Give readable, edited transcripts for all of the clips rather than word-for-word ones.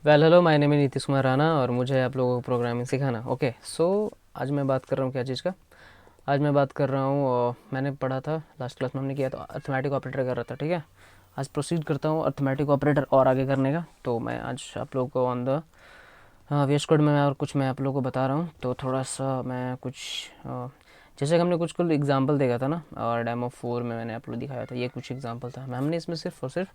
Hello, my name is Nitish Kumar Rana और मुझे आप लोगों को प्रोग्रामिंग सिखाना। ओके सो आज मैं बात कर रहा हूँ क्या चीज़ का। आज मैं बात कर रहा हूँ मैंने पढ़ा था लास्ट क्लास में, हमने किया था अर्थमेटिक ऑपरेटर कर रहा था। ठीक है, आज प्रोसीड करता हूँ अर्थमेटिक ऑपरेटर और आगे करने का। तो मैं आज आप लोगों को ऑन द वीएस कोड में और कुछ मैं आप लोगों को बता रहा हूँ। तो थोड़ा सा मैं कुछ जैसे कि हमने कुछ एग्जांपल देखा था ना, और डेमो 4 में मैंने आप लोग दिखाया था, ये कुछ एग्जांपल था। हमने इसमें सिर्फ और सिर्फ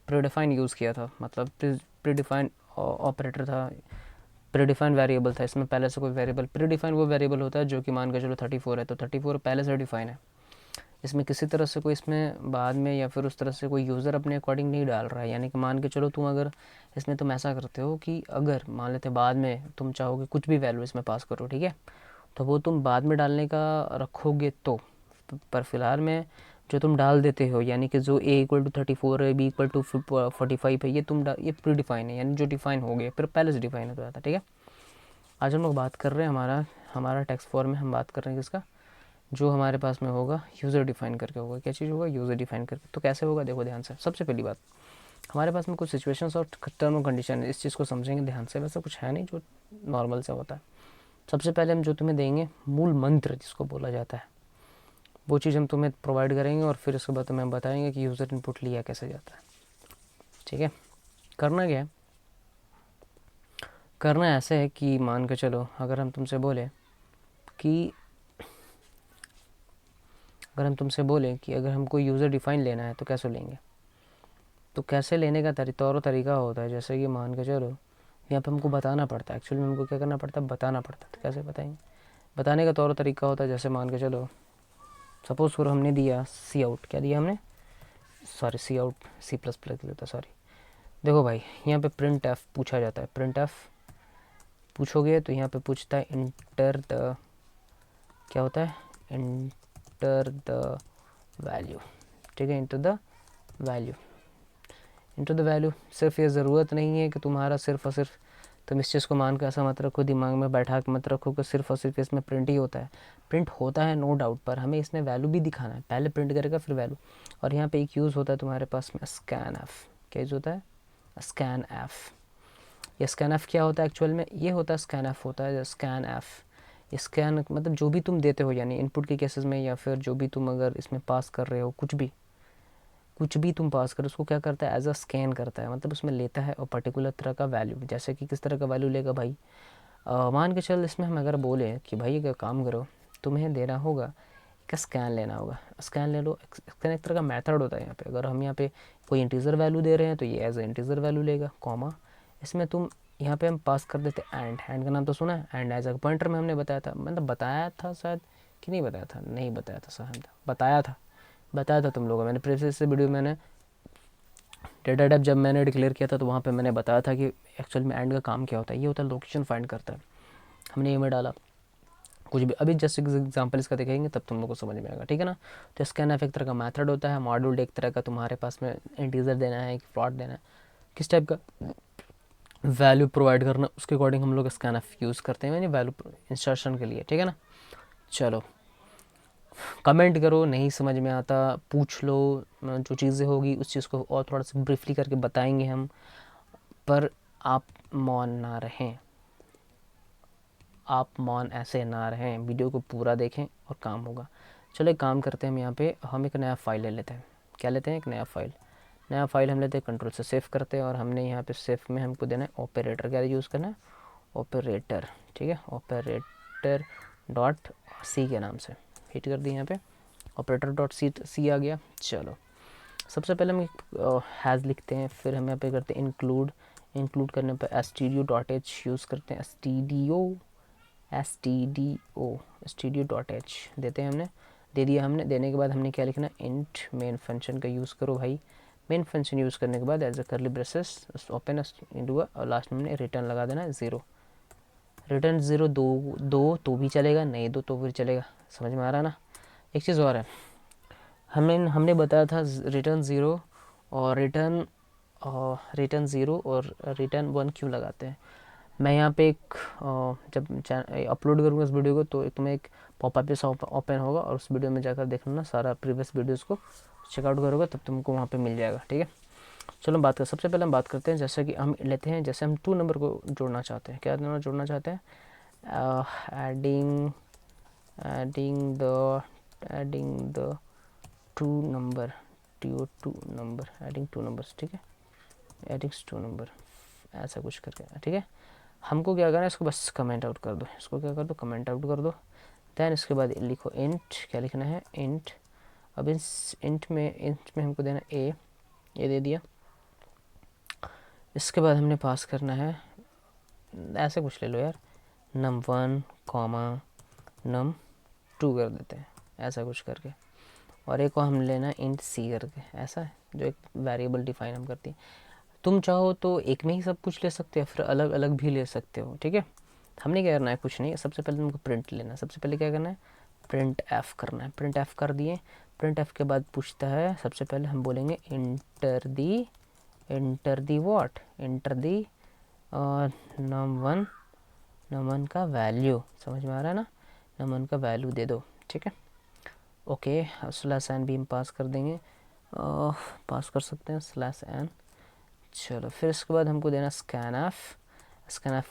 प्रीडिफाइन यूज़ किया था, मतलब प्रीडिफाइन ऑपरेटर था, प्रीडिफाइंड वेरिएबल था। इसमें पहले से कोई वेरिएबल, प्रीडिफाइंड वो वेरिएबल होता है जो कि मान के चलो 34 है, तो 34 पहले से डिफाइन है। इसमें किसी तरह से कोई इसमें बाद में या फिर उस तरह से कोई यूज़र अपने अकॉर्डिंग नहीं डाल रहा है। यानी कि मान के चलो तुम अगर इसमें तुम ऐसा करते हो कि अगर मान लेते बाद में तुम चाहोगे कुछ भी वैल्यू इसमें पास करो, ठीक है, तो वो तुम बाद में डालने का रखोगे तो, पर फिलहाल में जो तुम डाल देते हो, यानी कि जो a = 34 है, b = 45 है, ये ये प्री डिफाइन है, यानी जो डिफाइन हो गया, फिर पहले से डिफाइन हो जाता है। ठीक है, आज हम लोग बात कर रहे हैं हमारा टेक्स्ट फॉर्म में हम बात कर रहे हैं किसका, जो हमारे पास में होगा यूज़र डिफाइन करके होगा। क्या चीज़ होगा? यूज़र डिफाइन करके। तो कैसे होगा, देखो ध्यान से। सबसे पहली बात, हमारे पास में कुछ सिचुएशंस और टर्म और कंडीशन है, इस चीज़ को समझेंगे ध्यान से। वैसा कुछ है नहीं जो नॉर्मल से होता है। सबसे पहले हम जो तुम्हें देंगे मूल मंत्र जिसको बोला जाता है, वो चीज़ हम तुम्हें प्रोवाइड करेंगे, और फिर उसके बाद तुम्हें बताएंगे कि यूज़र इनपुट लिया कैसे जाता है। ठीक है, करना क्या है? करना ऐसे है कि मान के चलो अगर हम तुमसे बोले कि अगर हमको यूज़र डिफाइन लेना है तो कैसे लेंगे। तो कैसे लेने का और तरीका होता है। जैसे कि मान के चलो यहाँ पे हमको बताना पड़ता है, एक्चुअली में हमको क्या करना पड़ता है, बताना पड़ता है। तो कैसे बताएंगे? बताने का तौर तरीका होता है, जैसे मान के चलो सपोज करो हमने दिया सी आउट। क्या दिया हमने? सॉरी, सी आउट C++ लेता, सॉरी। देखो भाई, यहाँ पे प्रिंट एफ पूछा जाता है। प्रिंट एफ पूछोगे तो यहाँ पे पूछता है इंटर द, क्या होता है, इंटर द वैल्यू। ठीक है, enter the value. Enter the value, सिर्फ ये ज़रूरत नहीं है कि तुम्हारा सिर्फ और सिर्फ तुम इस चीज़ को मान के ऐसा मत रखो, दिमाग में बैठा के मत रखो कि सिर्फ और सिर्फ इसमें प्रिंट ही होता है। प्रिंट होता है नो डाउट, पर हमें इसमें वैल्यू भी दिखाना है। पहले प्रिंट करेगा फिर वैल्यू। और यहाँ पे एक यूज़ होता है तुम्हारे पास में स्कैन एफ। क्या यूज़ होता है? Scan F. ये स्कैन एफ क्या होता है एक्चुअल में? ये होता है स्कैन एफ होता है स्कैन एफ। स्कैन मतलब जो भी तुम देते हो, यानी इनपुट के केसेस में, या फिर जो भी तुम अगर इसमें पास कर रहे हो, कुछ भी तुम पास करो, उसको क्या करता है, एज अ स्कैन करता है। मतलब उसमें लेता है और पर्टिकुलर तरह का वैल्यू। जैसे कि किस तरह का वैल्यू लेगा भाई, मान के चल इसमें हम अगर बोले कि भाई अगर काम करो, तुम्हें देना होगा कि स्कैन लेना होगा। स्कैन ले लो। स्कैन एक तरह का मेथड होता है। यहाँ पे अगर हम यहाँ पे कोई इंटीजर वैल्यू दे रहे हैं तो ये एज अ इंटीजर वैल्यू लेगा, कॉमा। इसमें तुम यहाँ पे हम पास कर देते एंड। एंड का नाम तो सुना है, एंड एज अ पॉइंटर में हमने बताया था, मतलब बताया था शायद कि नहीं बताया था, नहीं बताया था शायद, बताया था तुम लोगों, मैंने प्रीवियस वीडियो मैंने डेटा टाइप जब मैंने डिक्लेयर किया था तो वहाँ पे मैंने बताया था कि एक्चुअल में एंड का काम क्या होता है। ये होता है लोकेशन फाइंड करता है। हमने ये में डाला कुछ भी, अभी जस्ट एग्जांपल इसका देखेंगे तब तुम लोग को समझ में आएगा। ठीक है ना। तो स्कैनफ एक तरह का मेथड होता है, मॉड्यूल एक तरह का तुम्हारे पास में इंटीजर देना है, एक फ्लॉट देना है, किस टाइप का वैल्यू प्रोवाइड करना, उसके अकॉर्डिंग हम लोग स्कैनफ यूज़ करते हैं, यानी वैल्यू इंसर्शन के लिए। ठीक है ना। चलो, कमेंट करो, नहीं समझ में आता पूछ लो, जो चीज़ें होगी उस चीज़ को और थोड़ा सा ब्रीफली करके बताएंगे हम। पर आप मौन ना रहें, आप मौन ऐसे ना रहें, वीडियो को पूरा देखें और काम होगा। चलो एक काम करते हैं, हम यहाँ पे हम एक नया फाइल ले लेते हैं। क्या लेते हैं? एक नया फाइल हम लेते हैं, कंट्रोल से सेव करते हैं, और हमने यहाँ पे सेव में हमको देना है ऑपरेटर। क्या यूज़ करना है? ऑपरेटर। ठीक है, ऑपरेटर डॉट सी के नाम से हिट कर दिए यहाँ पे, ऑपरेटर डॉट सी आ गया। चलो, सबसे पहले हम हैज़ लिखते हैं, फिर हम यहाँ पे करते हैं इंक्लूड करने पर stdio.h यूज़ करते हैं। stdio.h देते हैं हमने, दे दिया हमने। देने के बाद हमने क्या लिखना? इंट मेन फंक्शन का यूज़ करो भाई। मेन फंक्शन यूज़ करने के बाद as a curly braces open into, और लास्ट में हमने रिटर्न लगा देना है 0। रिटर्न 0 दो तो भी चलेगा, नहीं दो तो फिर चलेगा। समझ में आ रहा ना। एक चीज़ और है, हमने बताया था रिटर्न ज़ीरो और रिटर्न ज़ीरो और रिटर्न 1 क्यों लगाते हैं। मैं यहाँ पे एक जब अपलोड करूँगा इस वीडियो को तो तुम्हें एक पॉपअप जैसा ओपन होगा, और उस वीडियो में जाकर देखना, सारा प्रीवियस वीडियोज़ को चेकआउट करोगे तब तुमको वहाँ पे मिल जाएगा। ठीक है, चलो बात कर, सबसे पहले हम बात करते हैं, जैसे कि हम लेते हैं, जैसे हम 2 नंबर को जोड़ना चाहते हैं, क्या जोड़ना चाहते हैं, adding the 2 number, two number, adding 2 numbers, ठीक है, एडिंग 2 नंबर, ऐसा कुछ करके, ठीक है। हमको क्या करना है, इसको बस कमेंट आउट कर दो, इसको क्या कर दो, कमेंट आउट कर दो। दैन इसके बाद लिखो इंट, क्या लिखना है, इंट। अब इस इंट में हमको देना ए, ये दे दिया। इसके बाद हमने पास करना है, ऐसे कुछ ले लो यार, num1 कॉमा num2 कर देते हैं, ऐसा कुछ करके। और एक को हम लेना इंट सी करके, ऐसा है, जो एक वेरिएबल डिफाइन हम करती हैं। तुम चाहो तो एक में ही सब कुछ ले सकते हो, फिर अलग अलग भी ले सकते हो, ठीक है। हमने क्या करना है, कुछ नहीं, सबसे पहले तुमको प्रिंट लेना है। सबसे पहले क्या करना है, प्रिंट एफ करना है। प्रिंट एफ कर दिए। प्रिंट एफ के बाद पूछता है, सबसे पहले हम बोलेंगे inter the what, inter the num1 का वैल्यू, समझ में आ रहा है ना, num1 का वैल्यू दे दो, ठीक है। ओके, स्लैश एन भी हम पास कर देंगे, पास कर सकते हैं स्लैश एन। चलो फिर इसके बाद हमको देना स्कैन एफ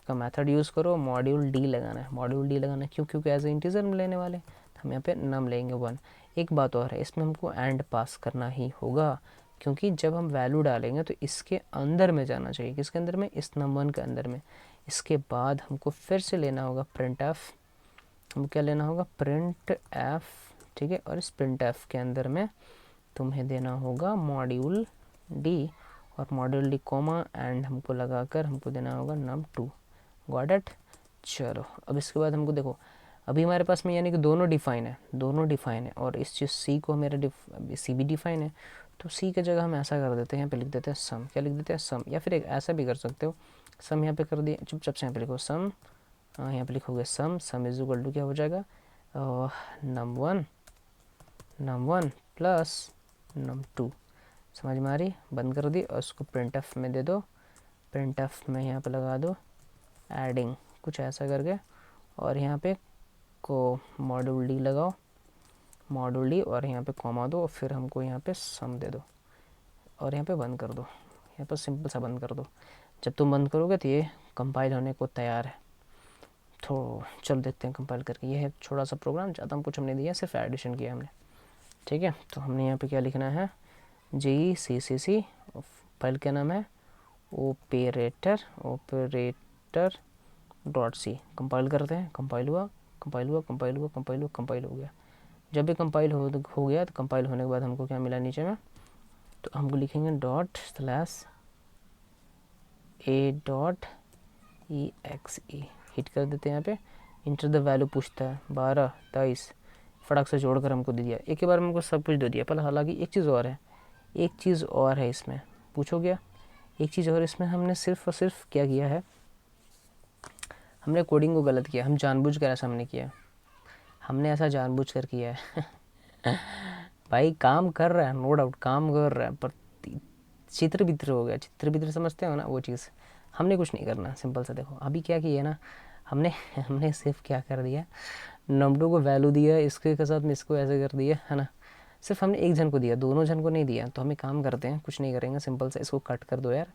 का मेथड यूज़ करो, मॉड्यूल डी लगाना है। मॉड्यूल डी लगाना है क्यों, क्योंकि एज ए इंटीजर हम लेने वाले, तो हम यहाँ पे नम लेंगे 1। एक बात और है, इसमें हमको एंड पास करना ही होगा, क्योंकि जब हम वैल्यू डालेंगे तो इसके अंदर में जाना चाहिए, किसके अंदर में, इस num1 के अंदर में। इसके बाद हमको फिर से लेना होगा प्रिंट एफ, हम क्या लेना होगा, प्रिंट एफ, ठीक है। और इस प्रिंट एफ के अंदर में तुम्हें देना होगा मॉड्यूल डी, और मॉड्यूल डी कॉमा एंड हमको लगाकर हमको देना होगा num2, गॉट इट। चलो अब इसके बाद हमको देखो, अभी हमारे पास में यानी कि दोनों डिफाइन है, और इस चीज़ सी को मेरा सी भी डिफाइन है, तो सी की जगह हम ऐसा कर देते हैं, यहाँ पे लिख देते हैं सम, क्या लिख देते हैं, सम। या फिर एक ऐसा भी कर सकते हो, सम यहाँ पे कर दिए, चुपचाप से यहाँ पे लिखो सम, यहाँ पे लिखोगे सम इज इक्वल टू क्या हो जाएगा, num1 प्लस num2, समझ में आ रही, बंद कर दी। और उसको प्रिंट एफ में दे दो, प्रिंट एफ में यहाँ पे लगा दो एडिंग, कुछ ऐसा करके, और यहाँ पे को मॉड्यूल डी लगाओ, मॉड्यूल डी, और यहाँ पे कॉमा दो, और फिर हमको यहाँ पे सम दे दो, और यहाँ पे बंद कर दो, यहाँ पर सिंपल सा बंद कर दो। जब तुम बंद करोगे तो ये कंपाइल होने को तैयार है। तो चलो देखते हैं कंपाइल करके। ये है छोटा सा प्रोग्राम, ज़्यादा हम कुछ हमने दिया, सिर्फ एडिशन किया हमने, ठीक है। तो हमने यहाँ पे क्या लिखना है, GCC, फाइल क्या नाम है, ऑपरेटर .c। कंपाइल करते हैं, कंपाइल हुआ, कंपाइल हो गया। जब भी कंपाइल हो गया, तो कंपाइल होने के बाद हमको क्या मिला नीचे में, तो हमको लिखेंगे .a.exe, हिट कर देते हैं यहाँ पे। इंटर द वैल्यू पूछता है, 12 23, फटाक से जोड़कर हमको दे दिया, एक ही बार में हमको सब कुछ दे दिया। पर हालांकि एक चीज़ और है इसमें, पूछो क्या, एक चीज़ और इसमें हमने सिर्फ और सिर्फ क्या किया है, हमने कोडिंग को गलत किया। हम जानबूझकर ऐसा हमने किया, हमने ऐसा जानबूझकर किया है भाई काम कर रहा है, नो डाउट काम कर रहा है, पर चित्र बित्र हो गया, चित्र बित्र समझते हो ना, वो चीज़ हमने कुछ नहीं करना। सिंपल सा देखो, अभी क्या किया ना, हमने सिर्फ क्या कर दिया, num2 को वैल्यू दिया, इसके साथ में इसको ऐसे कर दिया है ना, सिर्फ हमने एक जन को दिया, दोनों जन को नहीं दिया। तो हमें काम करते हैं, कुछ नहीं करेंगे, सिंपल से इसको कट कर दो यार,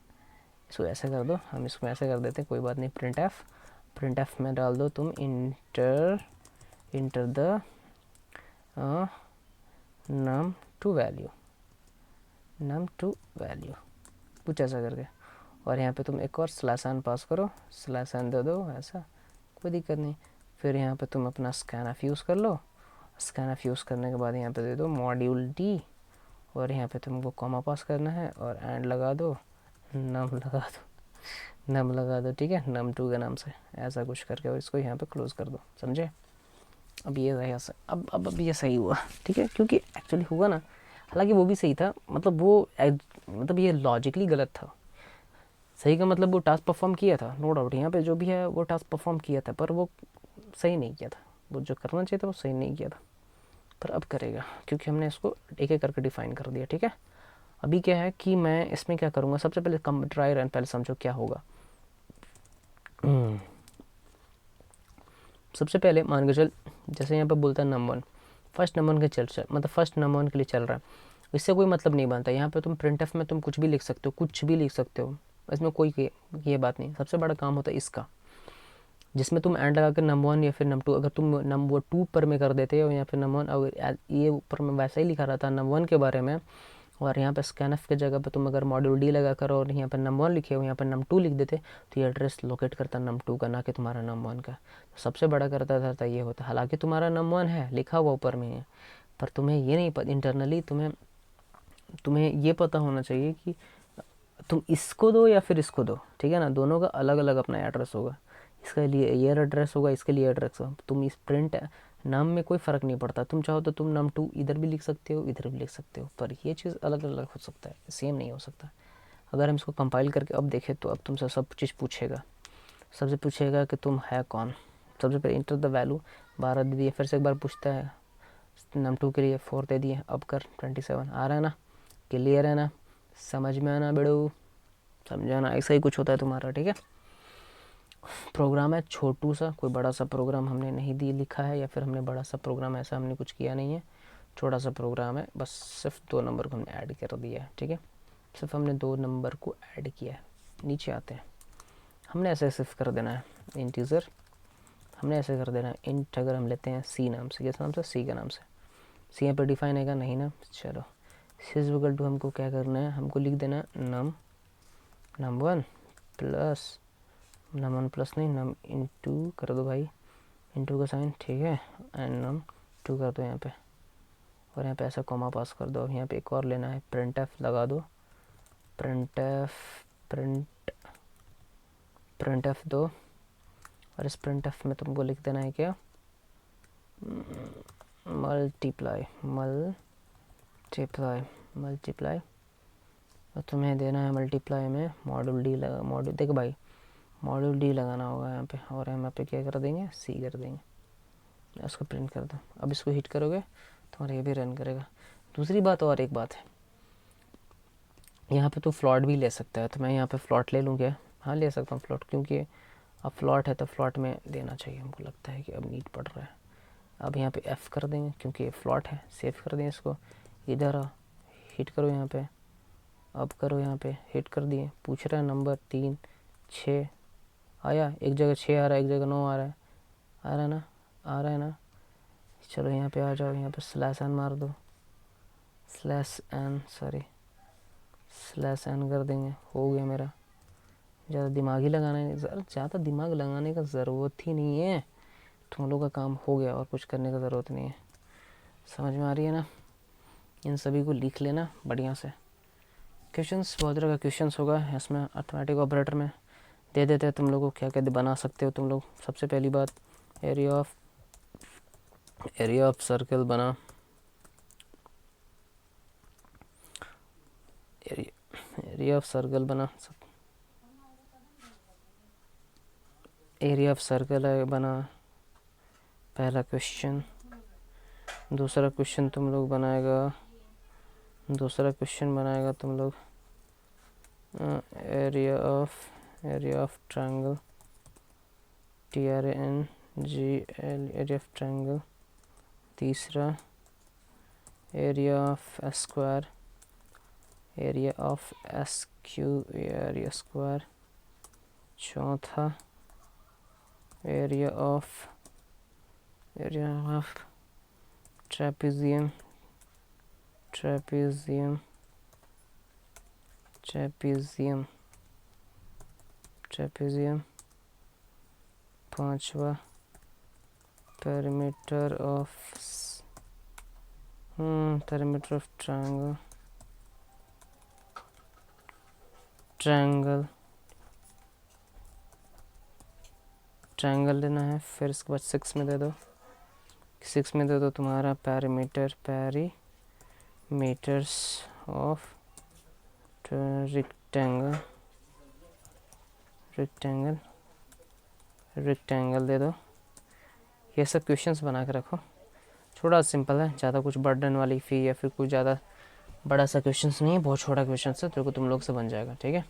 इसको ऐसे कर दो, हम इसको ऐसे कर देते हैं, कोई बात नहीं। प्रिंट एफ में डाल दो तुम इंटर द num2 वैल्यू, कुछ ऐसा करके। और यहाँ पे तुम एक और स्लैश एन पास करो, स्लैश एन दे दो, ऐसा कोई दिक्कत नहीं। फिर यहाँ पे तुम अपना स्कैन एफ यूज़ कर लो, स्कैन एफ यूज़ करने के बाद यहाँ पे दे दो मॉड्यूल डी, और यहाँ पे तुमको कॉमा पास करना है, और एंड लगा दो, नम लगा दो, ठीक है, num2 के नाम से, ऐसा कुछ करके, और इसको यहाँ पे क्लोज़ कर दो, समझे। अब ये सही, अब ये सही हुआ, ठीक है, क्योंकि एक्चुअली हुआ ना, हालांकि वो भी सही था, मतलब ये लॉजिकली गलत था। सही का मतलब वो टास्क परफॉर्म किया था, नो डाउट, यहाँ पे जो भी है वो टास्क परफॉर्म किया था, पर वो सही नहीं किया था, वो जो करना चाहिए था वो सही नहीं किया था। पर अब करेगा, क्योंकि हमने इसको एक एक करके डिफाइन कर दिया, ठीक है। अभी क्या है कि मैं इसमें क्या करूँगा, सबसे पहले ट्राई रन, पहले समझो क्या होगा। सबसे पहले मान के चल, जैसे यहाँ पे बोलता है num1, फर्स्ट num1 के मतलब फर्स्ट num1 के लिए चल रहा है। इससे कोई मतलब नहीं बनता। यहाँ पे तुम printf में तुम कुछ भी लिख सकते हो, कुछ भी लिख सकते हो, इसमें कोई ये बात नहीं। सबसे बड़ा काम होता है इसका, जिसमें तुम एंड लगा कर num1 या फिर num2, अगर तुम num2 पर में कर देते हो या फिर num1, अगर ये ऊपर में वैसा ही लिखा रहता num1 के बारे में, और यहाँ पे scanf के जगह पे तुम अगर मॉड्यूल डी लगा कर और यहाँ पे num1 लिखे हो, यहाँ पे num2 लिख देते, तो ये एड्रेस लोकेट करता num2 का, ना कि तुम्हारा num1 का। तो सबसे बड़ा करता था ये होता, हालांकि तुम्हारा num1 है लिखा हुआ ऊपर में है, पर तुम्हें ये नहीं पता, इंटरनली तुम्हें ये पता होना चाहिए कि तुम इसको दो या फिर इसको दो, ठीक है ना, दोनों का अलग अलग अपना एड्रेस होगा। इसके लिए ये एड्रेस होगा, इसके लिए एड्रेस होगा। तुम इस प्रिंट नाम में कोई फ़र्क नहीं पड़ता, तुम चाहो तो तुम num2 इधर भी लिख सकते हो, इधर भी लिख सकते हो, पर ये चीज़ अलग अलग हो सकता है, सेम नहीं हो सकता। अगर हम इसको कंपाइल करके अब देखें तो अब तुमसे सब चीज़ पूछेगा। सबसे पूछेगा कि तुम है कौन। सबसे पहले इंटर द वैल्यू 12 दे दिए, फिर से एक बार पूछता है num2 के लिए 4 दे दिए, अब कर 27। आ रहा है ना, क्लियर है ना, समझ में आना बेड़ो, समझाना, ऐसा ही कुछ होता है तुम्हारा, ठीक है। प्रोग्राम है छोटू सा, कोई बड़ा सा प्रोग्राम हमने नहीं दी लिखा है, या फिर हमने बड़ा सा प्रोग्राम ऐसा हमने कुछ किया नहीं है, छोटा सा प्रोग्राम है, बस सिर्फ 2 नंबर को हमने ऐड कर दिया है, ठीक है। सिर्फ हमने 2 नंबर को ऐड किया है। नीचे आते हैं, हमने ऐसे सिर्फ कर देना है इंटीजर, हमने ऐसे कर देना है इंट। अगर हम लेते हैं सी नाम से, किस नाम से, सी के नाम से, सी यहाँ पर डिफाइन है नहीं ना, चलो सी इज इक्वल टू, हमको क्या करना है, हमको लिख देना है num1 प्लस num1 प्लस नहीं num इंटू कर दो भाई, इंटू का साइन, ठीक है, एंड num2 कर दो यहाँ पे, और यहाँ पे ऐसा कॉमा पास कर दो। यहाँ पे एक और लेना है, printf लगा दो, printf दो, और इस printf में तुमको लिख देना है क्या, मल्टीप्लाई, और तुम्हें देना है मल्टीप्लाई में मॉड्यूल डी लगा, मॉड्यूल देखो भाई, मॉड्यूल डी लगाना होगा यहाँ पे, और हम यहाँ पे क्या कर देंगे, सी कर देंगे। इसको प्रिंट कर दो, अब इसको हिट करोगे तुम्हारा ये भी रन करेगा। दूसरी बात, और एक बात है, यहाँ पे तो फ्लॉट भी ले सकता है, तो मैं यहाँ पे फ्लॉट ले लूँ क्या, हाँ ले सकता हूँ फ्लॉट, क्योंकि अब फ्लॉट है तो फ्लॉट में देना चाहिए, हमको लगता है कि अब नीड पड़ रहा है। अब यहाँ पे एफ़ कर देंगे क्योंकि ये फ्लॉट है, सेव कर देंगे इसको, इधर हिट करो यहाँ पे, अब करो यहाँ पे हिट कर दिए, पूछ रहा है नंबर 3 6 आया, एक जगह 6 आ रहा है, एक जगह 9 आ रहा है, आ रहा है ना, आ रहा है ना। चलो यहाँ पे आ जाओ, यहाँ पे स्लैश एन मार दो, स्लैश एन कर देंगे, हो गया मेरा। ज़्यादा दिमाग ही लगाना है, ज़्यादा दिमाग लगाने का ज़रूरत ही नहीं है, तुम लोग का काम हो गया और कुछ करने का ज़रूरत नहीं है। समझ में आ रही है ना, इन सभी को लिख लेना बढ़िया से। क्वेश्चंस बहुत तरह का क्वेश्चंस होगा इसमें, अर्थमेटिक ऑपरेटर में दे देते हैं तुम लोगों को क्या क्या बना सकते हो तुम लोग। सबसे पहली बात, एरिया ऑफ सर्कल बना, एरिया ऑफ सर्कल बना, एरिया ऑफ सर्कल है बना पहला क्वेश्चन। दूसरा क्वेश्चन तुम लोग बनाएगा, तुम लोग area of triangle, TRANGL, area of triangle. तीसरा area of square, area of area square. चौथा एरिया ऑफ ट्रेपेजियम, पांचवा पेरीमीटर ऑफ ट्रायंगल लेना है। फिर इसके बाद 6 में दे दो तुम्हारा पैरीमीटर्स ऑफ रेक्टेंगल दे दो। ये सब क्वेश्चंस बना के रखो, थोड़ा सिंपल है, ज़्यादा कुछ बर्डन वाली फ़ी या फिर कुछ ज़्यादा बड़ा सा क्वेश्चंस नहीं है, बहुत छोटा क्वेश्चन है, तो तुम लोग से बन जाएगा, ठीक है।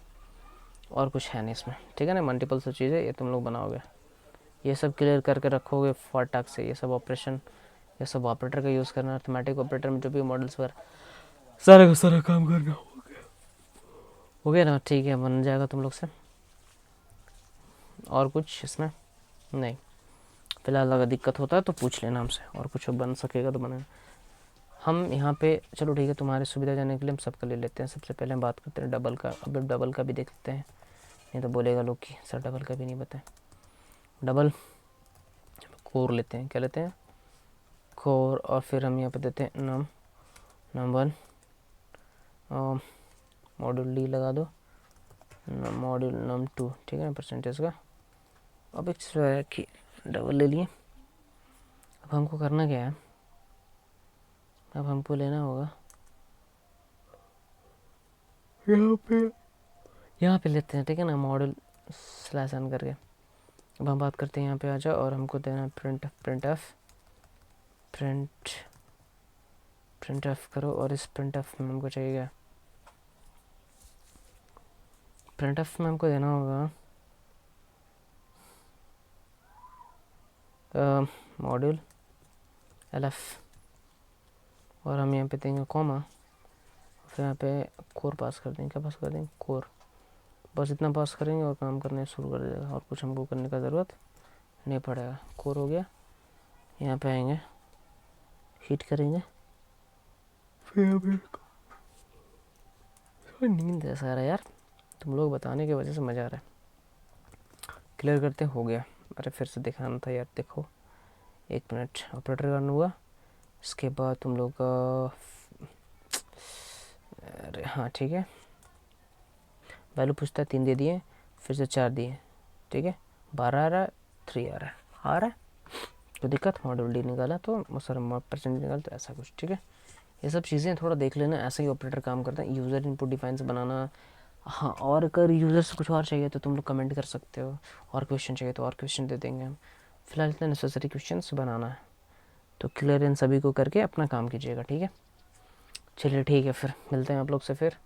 और कुछ है नहीं इसमें, ठीक है ना, मल्टीपल सब चीज़ें ये तुम लोग बनाओगे, ये सब क्लियर करके रखोगे फॉरटैक्स से। ये सब ऑपरेटर का यूज़ करना, अर्थमेटिक ऑपरेटर में जो भी मॉडल्स पर सारा का सारा काम करना हो गया ना, ठीक है, बन जाएगा तुम लोग से। और कुछ इसमें नहीं, फिलहाल अगर दिक्कत होता है तो पूछ लेना हमसे, और कुछ बन सकेगा तो बनेगा। हम यहाँ पे चलो ठीक है, तुम्हारी सुविधा जाने के लिए हम सबका ले लेते हैं। सबसे पहले हम बात करते हैं डबल का। अब डबल का भी देख लेते हैं, नहीं तो बोलेगा लोग कि सर डबल का भी नहीं बताए। डबल कोर लेते हैं, क्या लेते हैं, कोर। और फिर हम यहाँ पे देते हैं नम 1, मॉड्यूल डी लगा दो, मॉड्यूल नम 2, ठीक है ना, परसेंटेज का। अब एक चीज़ है कि डबल ले लिए। अब हमको करना क्या है, अब हमको लेना होगा यहाँ पे लेते हैं, ठीक है ना, मॉडल स्लैश एन करके। अब हम बात करते हैं यहाँ पे आ जाओ, और हमको देना है प्रिंट एफ करो। और इस प्रिंट एफ में हमको चाहिए क्या, प्रिंट एफ में हमको देना होगा मॉड्यूल एल और हम यहाँ पे देंगे कॉमा, फिर यहाँ पे कोर पास कर देंगे। क्या पास कर देंगे, कोर। बस इतना पास करेंगे और काम करने शुरू कर देगा, और कुछ हमको करने का ज़रूरत नहीं पड़ेगा। कोर हो गया, यहाँ पे आएंगे, हीट करेंगे, फिर यहाँ पे नींद ऐसा आ रहा है यार, तुम लोग बताने की वजह से मज़ा आ रहा है। क्लियर करते हो गया। अरे फिर से दिखाना था यार, देखो 1 मिनट ऑपरेटर करना हुआ। इसके बाद तुम लोग का, अरे हाँ ठीक है, वैल्यू पूछता है 3 दे दिए, फिर से 4 दिए, ठीक है, 12 आ रहा है, 3 आ रहा है तो दिक्कत, मॉड्यूल डी निकाला तो सर परसेंट निकाला तो ऐसा कुछ, ठीक है। ये सब चीज़ें थोड़ा देख लेना, ऐसे ही ऑपरेटर काम करता है। यूज़र इनपुट डिफाइन से बनाना, हाँ, और अगर यूज़र से कुछ और चाहिए तो तुम लोग कमेंट कर सकते हो, और क्वेश्चन चाहिए तो और क्वेश्चन दे देंगे हम। फिलहाल इतना नेसेसरी क्वेश्चन बनाना है, तो क्लियर इन सभी को करके अपना काम कीजिएगा, ठीक है। चलिए ठीक है, फिर मिलते हैं आप लोग से। फिर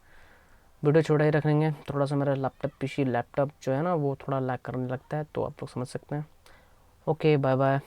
वीडियो छोटा ही रखेंगे, थोड़ा सा मेरा लैपटॉप जो है ना वो थोड़ा लैग करने लगता है, तो आप लोग समझ सकते हैं। Okay, bye bye.